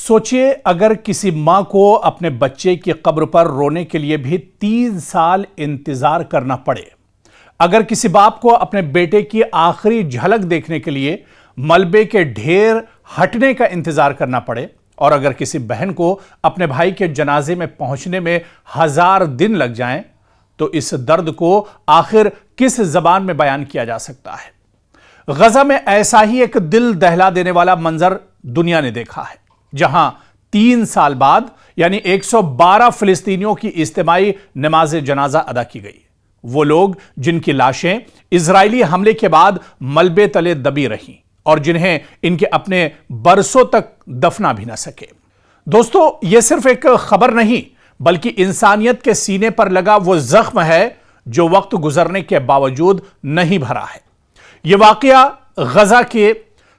سوچئے اگر کسی ماں کو اپنے بچے کی قبر پر رونے کے لیے بھی 3 سال انتظار کرنا پڑے، اگر کسی باپ کو اپنے بیٹے کی آخری جھلک دیکھنے کے لیے ملبے کے ڈھیر ہٹنے کا انتظار کرنا پڑے، اور اگر کسی بہن کو اپنے بھائی کے جنازے میں پہنچنے میں 1000 دن لگ جائیں تو اس درد کو آخر کس زبان میں بیان کیا جا سکتا ہے؟ غزہ میں ایسا ہی ایک دل دہلا دینے والا منظر دنیا نے دیکھا ہے، جہاں 3 سال بعد یعنی 112 فلسطینیوں کی اجتماعی نماز جنازہ ادا کی گئی۔ وہ لوگ جن کی لاشیں اسرائیلی حملے کے بعد ملبے تلے دبی رہیں اور جنہیں ان کے اپنے برسوں تک دفنا بھی نہ سکے۔ دوستو، یہ صرف ایک خبر نہیں بلکہ انسانیت کے سینے پر لگا وہ زخم ہے جو وقت گزرنے کے باوجود نہیں بھرا ہے۔ یہ واقعہ غزہ کے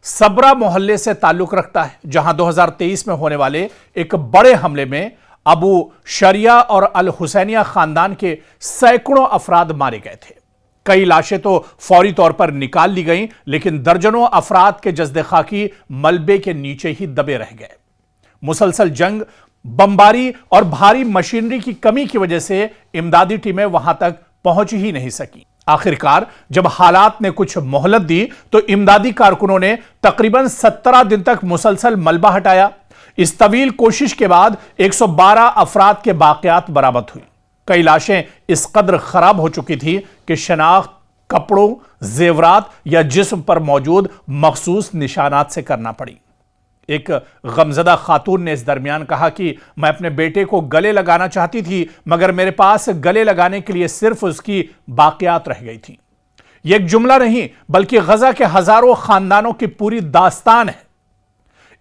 صبرا محلے سے تعلق رکھتا ہے، جہاں 2023 میں ہونے والے ایک بڑے حملے میں ابو شریعہ اور الحسینیہ خاندان کے سینکڑوں افراد مارے گئے تھے۔ کئی لاشیں تو فوری طور پر نکال لی گئیں، لیکن درجنوں افراد کے جسد خاکی ملبے کے نیچے ہی دبے رہ گئے۔ مسلسل جنگ، بمباری اور بھاری مشینری کی کمی کی وجہ سے امدادی ٹیمیں وہاں تک پہنچ ہی نہیں سکیں۔ آخرکار جب حالات نے کچھ مہلت دی تو امدادی کارکنوں نے تقریباً 17 دن تک مسلسل ملبہ ہٹایا۔ اس طویل کوشش کے بعد 112 افراد کے باقیات برآمد ہوئی۔ کئی لاشیں اس قدر خراب ہو چکی تھی کہ شناخت کپڑوں، زیورات یا جسم پر موجود مخصوص نشانات سے کرنا پڑی۔ ایک غمزدہ خاتون نے اس درمیان کہا کہ میں اپنے بیٹے کو گلے لگانا چاہتی تھی، مگر میرے پاس گلے لگانے کے لیے صرف اس کی باقیات رہ گئی تھیں۔ یہ ایک جملہ نہیں بلکہ غزہ کے ہزاروں خاندانوں کی پوری داستان ہے۔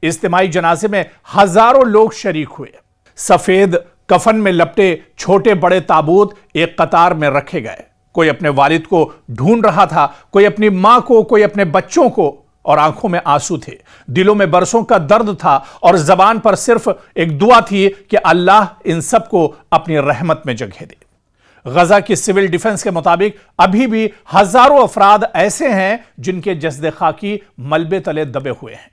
اجتماعی جنازے میں ہزاروں لوگ شریک ہوئے۔ سفید کفن میں لپٹے چھوٹے بڑے تابوت ایک قطار میں رکھے گئے۔ کوئی اپنے والد کو ڈھونڈ رہا تھا، کوئی اپنی ماں کو، کوئی اپنے بچوں کو، اور آنکھوں میں آنسو تھے، دلوں میں برسوں کا درد تھا، اور زبان پر صرف ایک دعا تھی کہ اللہ ان سب کو اپنی رحمت میں جگہ دے۔ غزہ کی سول ڈیفنس کے مطابق ابھی بھی ہزاروں افراد ایسے ہیں جن کے جسد خاکی ملبے تلے دبے ہوئے ہیں۔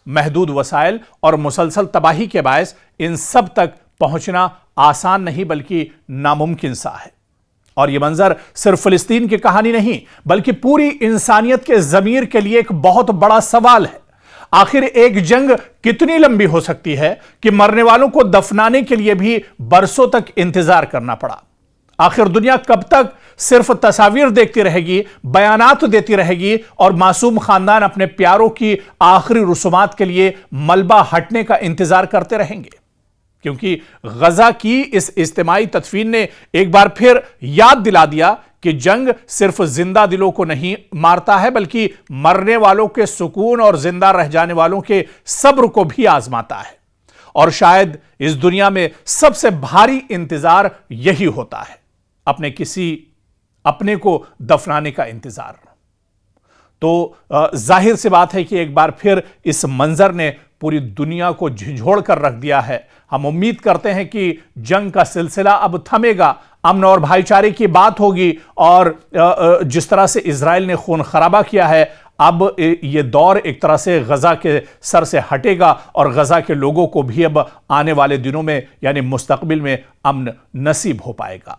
محدود وسائل اور مسلسل تباہی کے باعث ان سب تک پہنچنا آسان نہیں بلکہ ناممکن سا ہے۔ اور یہ منظر صرف فلسطین کی کہانی نہیں بلکہ پوری انسانیت کے ضمیر کے لیے ایک بہت بڑا سوال ہے۔ آخر ایک جنگ کتنی لمبی ہو سکتی ہے کہ مرنے والوں کو دفنانے کے لیے بھی برسوں تک انتظار کرنا پڑا؟ آخر دنیا کب تک صرف تصاویر دیکھتی رہے گی، بیانات دیتی رہے گی، اور معصوم خاندان اپنے پیاروں کی آخری رسومات کے لیے ملبہ ہٹنے کا انتظار کرتے رہیں گے؟ کیونکہ غزہ کی اس اجتماعی تدفین نے ایک بار پھر یاد دلا دیا کہ جنگ صرف زندہ دلوں کو نہیں مارتا ہے بلکہ مرنے والوں کے سکون اور زندہ رہ جانے والوں کے صبر کو بھی آزماتا ہے۔ اور شاید اس دنیا میں سب سے بھاری انتظار یہی ہوتا ہے، اپنے کسی اپنے کو دفنانے کا انتظار۔ تو ظاہر سی بات ہے کہ ایک بار پھر اس منظر نے پوری دنیا کو جھنجھوڑ کر رکھ دیا ہے۔ ہم امید کرتے ہیں کہ جنگ کا سلسلہ اب تھمے گا، امن اور بھائی چارے کی بات ہوگی، اور جس طرح سے اسرائیل نے خون خرابہ کیا ہے، اب یہ دور ایک طرح سے غزہ کے سر سے ہٹے گا، اور غزہ کے لوگوں کو بھی اب آنے والے دنوں میں یعنی مستقبل میں امن نصیب ہو پائے گا۔